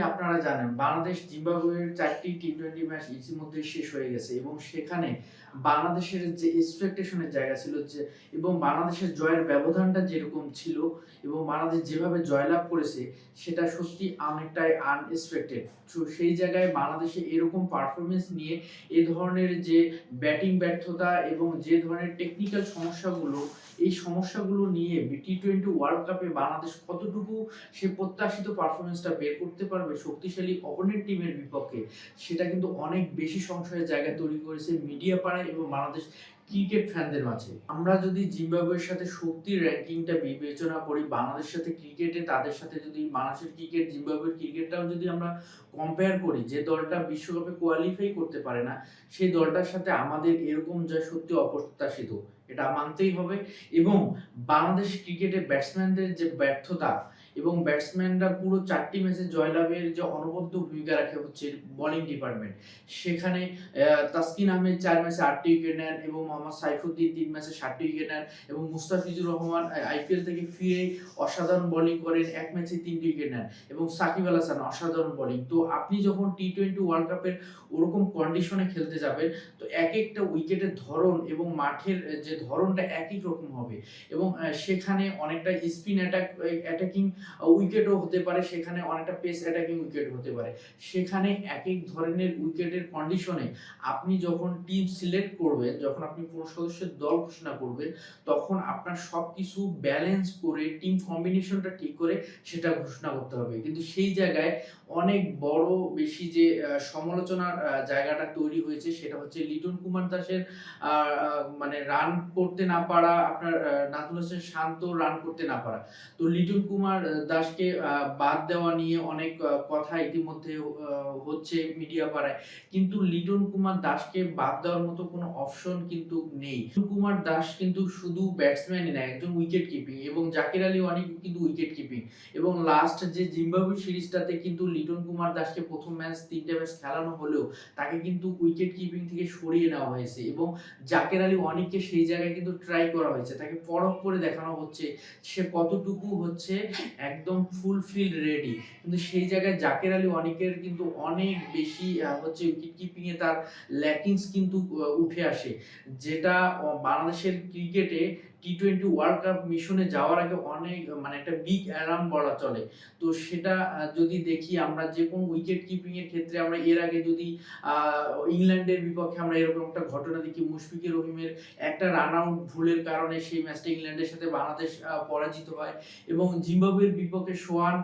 আপনারা জানেন বাংলাদেশ জিম্বাবুয়ের ৪টি টি-টোয়েন্টি ম্যাচ ইতিমধ্যে শেষ হয়ে গেছে এবং সেখানে বাংলাদেশের যে এক্সপেকটেশনের জায়গা ছিল যে এবং বাংলাদেশের জয়ের ব্যবধানটা যেরকম ছিল এবং বাংলাদেশ যেভাবে জয়লাভ করেছে সেটা সত্যি অনেকটাই আনএক্সপেক্টেড। তো সেই জায়গায় বাংলাদেশে এরকম পারফরমেন্স নিয়ে এ ধরনের যে ব্যাটিং ব্যর্থতা এবং যে ধরনের টেকনিক্যাল সমস্যাগুলো, এই সমস্যাগুলো নিয়ে টি-টোয়েন্টি ওয়ার্ল্ড কাপে বাংলাদেশ কতটুকু সে প্রত্যাশিত পারফরমেন্সটা বের করতে পারবে শক্তিশালী অপোনেন্ট টিমের বিপক্ষে, সেটা কিন্তু অনেক বেশি সংশয়ের জায়গা তৈরি করেছে মিডিয়া পাড়ায় এবং বাংলাদেশ ক্রিকেট ফ্যানদের মাঝে। আমরা যদি জিম্বাবুয়ের সাথে শক্তির র্যাঙ্কিংটা বিবেচনা করি, বাংলাদেশের সাথে ক্রিকেটে তাদের সাথে যদি বাংলাদেশের ক্রিকেট জিম্বাবুয়ের ক্রিকেটটাও যদি আমরা কম্পেয়ার করি, যে দলটা বিশ্বকাপে কোয়ালিফাই করতে পারে না সেই দলটার সাথে আমাদের এরকম জয় সত্যি অপ্রত্যাশিত, এটা মানতেই হবে। এবং বাংলাদেশ ক্রিকেটে ব্যাটসম্যানদের যে ব্যর্থতা এবং ব্যাটসম্যানরা পুরো ৪টি ম্যাচে জয়লাভের যে অনবদ্য ভূমিকা রাখে হচ্ছে বোলিং ডিপার্টমেন্ট। সেখানে তাসকিন আহমেদ ৪ ম্যাচে ৮টি উইকেট নেন এবং মোহাম্মদ সাইফুদ্দিন ৩ ম্যাচে ৭টি উইকেট নেন এবং মুস্তাফিজুর রহমান আইপিএল থেকে ফিরে অসাধারণ বোলিং করেন, ১ ম্যাচে ৩টি উইকেট নেন এবং সাকিব আল হাসান অসাধারণ বোলিং। তো আপনি যখন টি-টোয়েন্টি ওয়ার্ল্ড কাপের ওরকম কন্ডিশনে খেলতে যাবেন, তো একেকটা উইকেটের ধরন এবং মাঠের যে ধরনটা একই রকম হবে এবং সেখানে অনেকটা স্পিন অ্যাটাকিং উইকেটও হতে পারে, সেখানে অনেকটা পেস অ্যাটাকিং উইকেট হতে পারে। সেখানে একেক ধরনের উইকেটের কন্ডিশনে আপনি যখন টিম সিলেক্ট করবেন, যখন আপনি কোনো সদস্যের দল ঘোষণা করবেন, তখন আপনার সবকিছু ব্যালেন্স করে টিম কম্বিনেশনটা ঠিক করে সেটা ঘোষণা করতে হবে। কিন্তু সেই জায়গায় অনেক বড় বেশি যে সমালোচনার জায়গাটা তৈরি হয়েছে সেটা হচ্ছে লিটন কুমার দাসের মানে রান করতে না পারা, আপনার নাজমুল হোসেন শান্ত রান করতে না পারা। তো লিটন কুমার দাসকে বাদ দেওয়া নিয়ে অনেক কথা ইতিমধ্যে হচ্ছে মিডিয়া পাড়ায়। কিন্তু লিটন কুমার দাসকে বাদ দেওয়ার মতো কোনো অপশন কিন্তু নেই। লিটন কুমার দাস কিন্তু শুধু ব্যাটসম্যানই না, একজন উইকেট কিপিং এবং জাকির আলী অনেক কিন্তু উইকেট কিপিং এবং লাস্ট যে জিম্বাবুয়ে সিরিজটাতে কিন্তু লিটন কুমার দাসকে প্রথম ম্যাচ ৩টে ম্যাচ খেলানো হলেও তাকে কিন্তু উইকেট কিপিং থেকে সরিয়ে নেওয়া হয়েছে এবং জাকের আলী অনেককে সেই জায়গায় কিন্তু ট্রাই করা হয়েছে, তাকে পরখ করে দেখানো হচ্ছে সে কতটুকু হচ্ছে একদম ফুলফিল রেডি। কিন্তু সেই জায়গায় জাকের আলী অনেকের কিন্তু অনেক বেশি হচ্ছে উইকেট কিপিং এ তার ল্যাকিংস কিন্তু উঠে আসে, যেটা বাংলাদেশের ক্রিকেটে টি-টোয়েন্টি ওয়ার্ল্ড কাপ মিশনে যাওয়ার আগে অনেক মানে একটা বিগ অ্যালার্ম বলা চলে। তো সেটা যদি দেখি আমরা যে কোন উইকেট কিপিং এর ক্ষেত্রে আমরা এর আগে যদি ইংল্যান্ডের বিপক্ষে আমরা এরকম একটা ঘটনা দেখি, মুশফিকুর রহিমের একটা রান আউট ভুলের কারণে সেই ম্যাচটা ইংল্যান্ডের সাথে বাংলাদেশ পরাজিত হয় এবং জিম্বাবুয়ের বিপক্ষে সোহান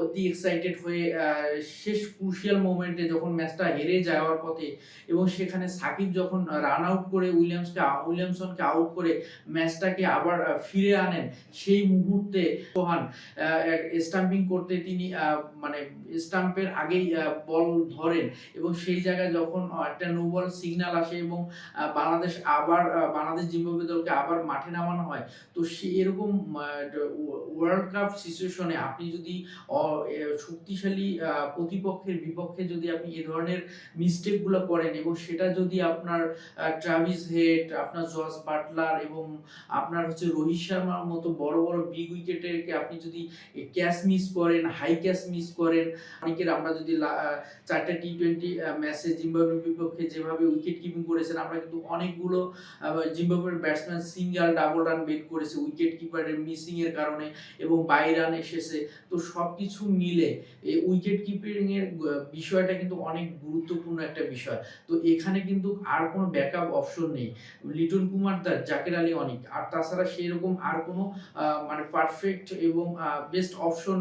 অতি এক্সাইটেড হয়ে শেষ ক্রুশিয়াল মোমেন্টে যখন ম্যাচটা হেরে যাওয়ার পথে এবং সেখানে সাকিব যখন রান আউট করে উইলিয়ামসনকে আউট করে ম্যাচটাকে আবার ফিরে আনেন, সেই মুহূর্তে সোহান স্টাম্পিং করতে তিনি মানে স্টাম্পের আগেই বল ধরেন এবং সেই জায়গায় যখন একটা নো বল সিগন্যাল আসে এবং বাংলাদেশ জিম্বাবুয়ে দলকে আবার মাঠে নামানো হয়। তো এরকম ওয়ার্ল্ড কাপ সিচুয়েশনে আপনি যদি শক্তিশালী প্রতিপক্ষের বিপক্ষে যদি আপনি এ ধরনের মিস্টেক গুলো করেন এবং সেটা যদি আপনার ট্রাভিস হেড, আপনার জস বাটলার এবং আপনার হচ্ছে রোহিত শর্মার মতো বড় বড় বিগ উইকেটেরকে আপনি যদি ক্যাচ মিস করেন, হাই ক্যাচ মিস করেন, অনেকের আমরা যদি 4টা টি-টোয়েন্টি ম্যাচে জিম্বাবুয়ের বিপক্ষে যেভাবে উইকেট কিপিং করেছেন, আমরা কিন্তু অনেকগুলো জিম্বাবুয়ের ব্যাটসম্যান সিঙ্গেল ডাবল রান বের করেছে উইকেট কিপারের মিসিং এর কারণে এবং বাই রান এসেছে। তো সবকিছু মিলে এই উইকেট কিপিং এর বিষয়টা কিন্তু অনেক গুরুত্বপূর্ণ একটা বিষয়। তো এখানে কিন্তু আর কোনো ব্যাকআপ অপশন নেই। লিটন কুমার দাস, জাকের আলী অনেক, আর তাছাড়া সেরকম আর কোনো মানে পারফেক্ট এবং বেস্ট অপশন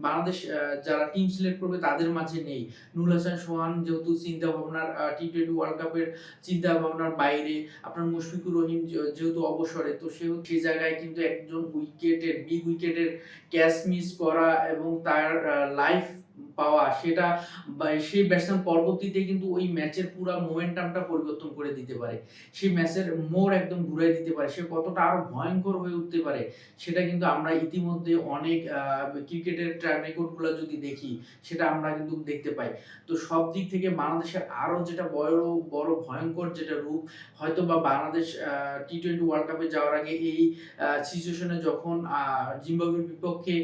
বাংলাদেশ যারা টিম সিলেক্ট করবে তাদের মাঝে নেই। নুরুল হাসান সোহান যেহেতু চিন্তা ভাবনার টি-টোয়েন্টি ওয়ার্ল্ড কাপের চিন্তা ভাবনার বাইরে, আপনার মুশফিকুর রহিম যেহেতু অবসরে, তো সেহেতু সেই জায়গায় কিন্তু একজন বিগ উইকেটের ক্যাচ মিস করা এবং তার লাইফ পাওয়া, সেটা সেই ব্যাটসম্যান পরবর্তীতে কিন্তু ওই ম্যাচের পুরো মোমেন্টামটা পরিবর্তন করে দিতে পারে, সেই ম্যাচের মোড় একদম ঘুরাই দিতে পারে, সে কতটা আরো ভয়ঙ্কর হয়ে উঠতে পারে সেটা কিন্তু আমরা ইতিমধ্যে অনেক ক্রিকেটের ট্র্যাক রেকর্ড গুলো যদি দেখি সেটা আমরা কিন্তু দেখতে পাই। তো সব দিক থেকে বাংলাদেশের আরো যেটা বড় ভয়ঙ্কর যেটা রূপ, হয়তো বা বাংলাদেশ টি-টোয়েন্টি ওয়ার্ল্ড কাপে যাওয়ার আগে এই সিচুয়েশনে যখন জিম্বাবুয়ের বিপক্ষে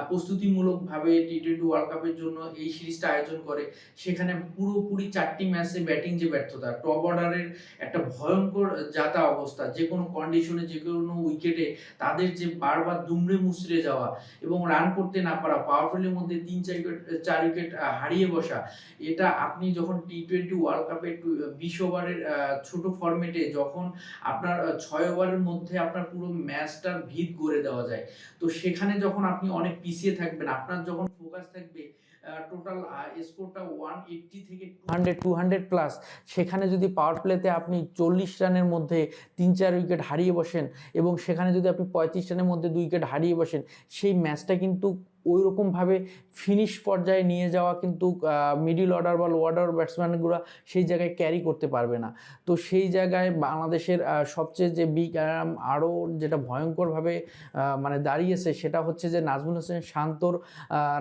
প্রস্তুতিমূলকভাবে টি-টোয়েন্টি ওয়ার্ল্ড কাপের জন্য এই সিরিজটা আয়োজন করে, সেখানে পুরোপুরি 4টি ম্যাচে ব্যাটিং যে ব্যর্থতা, টপ অর্ডারের একটা ভয়ঙ্কর যাতা অবস্থা, যে কোনো কন্ডিশনে যে কোনো উইকেটে তাদের যে বারবার দুমড়ে মুচড়ে যাওয়া এবং রান করতে না পারা, পাওয়ার প্লের মধ্যে 3-4 উইকেট হারিয়ে বসা, এটা আপনি যখন টি-20 ওয়ার্ল্ড কাপে 20 ওভারের ছোট ফরম্যাটে যখন আপনার 6 ওভারের মধ্যে আপনার পুরো ম্যাচটার ভিত গড়ে দেওয়া যায়, তো সেখানে যখন আপনি অনেক পিছিয়ে থাকবেন, আপনার যখন ফোকাস থাকবে টোটাল স্কোরটা 180 থেকে 200 প্লাস, সেখানে যদি পাওয়ার প্লেতে আপনি 40 রানের মধ্যে 3-4 উইকেট হারিয়ে বসেন এবং সেখানে যদি আপনি 35 রানের মধ্যে 2 উইকেট হারিয়ে বসেন, সেই ম্যাচটা কিন্তু ওই রকমভাবে ফিনিশ পর্যায়ে নিয়ে যাওয়া কিন্তু মিডল অর্ডার বা লো অর্ডার ব্যাটসম্যানগুলো সেই জায়গায় ক্যারি করতে পারবে না। তো সেই জায়গায় বাংলাদেশের সবচেয়ে যে বিগ আরও যেটা ভয়ঙ্করভাবে মানে দাঁড়িয়েছে, সেটা হচ্ছে যে নাজমুল হোসেন শান্তর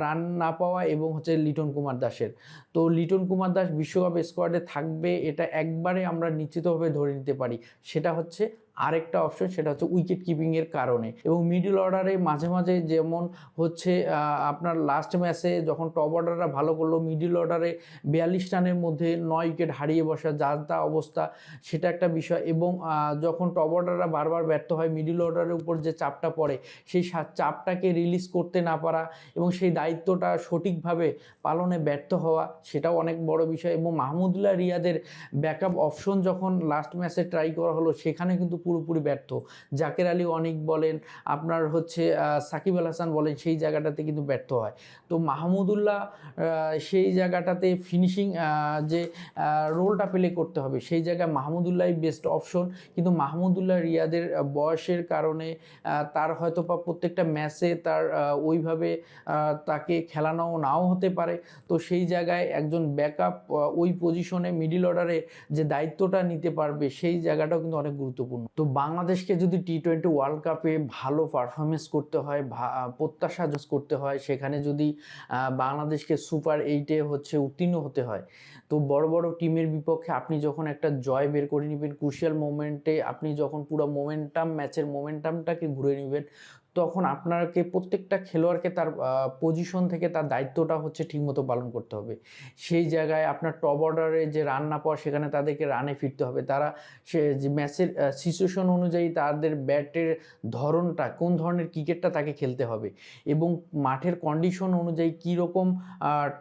রান না পাওয়া এবং হচ্ছে লিটন কুমার দাসের। তো লিটন কুমার দাস বিশ্বকাপ স্কোয়াডে থাকবে এটা একবারে আমরা নিশ্চিতভাবে ধরে নিতে পারি। সেটা হচ্ছে আরেকটা অপশন, সেটা হচ্ছে উইকেট কিপিংয়ের কারণে। এবং মিডল অর্ডারে মাঝে মাঝে যেমন হচ্ছে আপনার লাস্ট ম্যাচে যখন টপ অর্ডাররা ভালো করলো, মিডল অর্ডারে 42 রানের মধ্যে 9 উইকেট হারিয়ে বসা, যার তা অবস্থা, সেটা একটা বিষয়। এবং যখন টপ অর্ডাররা বারবার ব্যর্থ হয়, মিডল অর্ডারের উপর যে চাপটা পড়ে, সেই চাপটাকে রিলিজ করতে না পারা এবং সেই দায়িত্বটা সঠিকভাবে পালনে ব্যর্থ হওয়া, সেটাও অনেক বড় বিষয়। এবং মাহমুদুল্লাহ রিয়াদের ব্যাকআপ অপশন যখন লাস্ট ম্যাচে ট্রাই করা হলো, সেখানে কিন্তু পুরোপুরি ব্যর্থ। জাকের আলী অনেক বলেন, আপনার হচ্ছে সাকিব আল হাসান বলেন, সেই জায়গাটাতে কিন্তু ব্যর্থ হয়। তো মাহমুদুল্লাহ সেই জায়গাটাতে ফিনিশিং যে রোলটা প্লে করতে হবে, সেই জায়গায় মাহমুদুল্লাহই বেস্ট অপশন। কিন্তু মাহমুদুল্লাহ রিয়াদের বয়সের কারণে তার হয়তো বা প্রত্যেকটা ম্যাচে তার ওইভাবে তাকে খেলানো নাও হতে পারে। তো সেই জায়গায় একজন ব্যাকআপ ওই পজিশনে মিডল অর্ডারে যে দায়িত্বটা নিতে পারবে, সেই জায়গাটাও কিন্তু অনেক গুরুত্বপূর্ণ। তো বাংলাদেশকে যদি টি-20 ওয়ার্ল্ড কাপে ভালো পারফরমেন্স করতে হয়, প্রত্যাশা করতে হয়, সেখানে যদি বাংলাদেশকে সুপার 8-এ হচ্ছে উত্তীর্ণ হতে হয়, তো বড় বড় টিমের বিপক্ষে আপনি যখন একটা জয় বের করে নেবেন, ক্রুশিয়াল মোমেন্টে আপনি যখন পুরো ম্যাচের মোমেন্টামটাকে ঘুরে নেবেন, তখন আপনাকে প্রত্যেকটা খেলোয়াড়কে তার পজিশন থেকে তার দায়িত্বটা হচ্ছে ঠিকমতো পালন করতে হবে। সেই জায়গায় আপনার টপ অর্ডারে যে রান না পাওয়া, সেখানে তাদেরকে রানে ফিরতে হবে। তারা সে যে ম্যাচের সিচুয়েশন অনুযায়ী তাদের ব্যাটের ধরনটা, কোন ধরনের ক্রিকেটটা তাকে খেলতে হবে এবং মাঠের কন্ডিশন অনুযায়ী কী রকম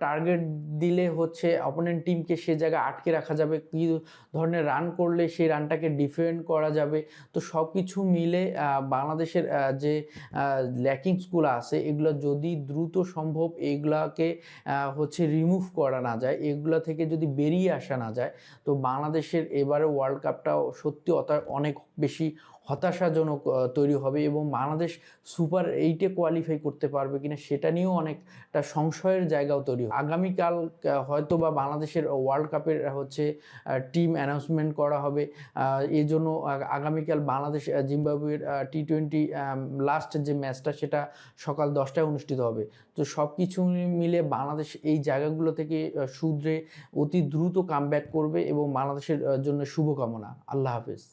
টার্গেট দিলে হচ্ছে অপোনেন্ট টিমকে সে জায়গায় আটকে রাখা যাবে, কী ধরনের রান করলে সেই রানটাকে ডিফেন্ড করা যাবে। তো সব কিছু মিলে বাংলাদেশের যে ল্যাকিংসগুলো আছে, এগুলো যদি দ্রুত সম্ভব এগুলাকে হচ্ছে রিমুভ করা না যায়, এগুলা থেকে যদি বেরিয়ে আসা না যায়, তো বাংলাদেশের এবারে ওয়ার্ল্ড কাপটাও সত্যি অনেক বেশি হতাশাজনক তৈরি হবে এবং বাংলাদেশ সুপার 8-এ কোয়ালিফাই করতে পারবে কিনা সেটা নিয়েও অনেকটা সংশয়ের জায়গাও তৈরি হবে। আগামীকাল হয়তো বা বাংলাদেশের ওয়ার্ল্ড কাপের হচ্ছে টিম অ্যানাউন্সমেন্ট করা হবে। এই জন্য আগামীকাল বাংলাদেশ জিম্বাবুয়ের টি-20 লাস্ট যে ম্যাচটা, সেটা সকাল 10টায় অনুষ্ঠিত হবে। তো সব কিছু মিলে বাংলাদেশ এই জায়গাগুলো থেকে শুধরে অতি দ্রুত কামব্যাক করবে এবং বাংলাদেশের জন্য শুভকামনা। আল্লাহ হাফেজ।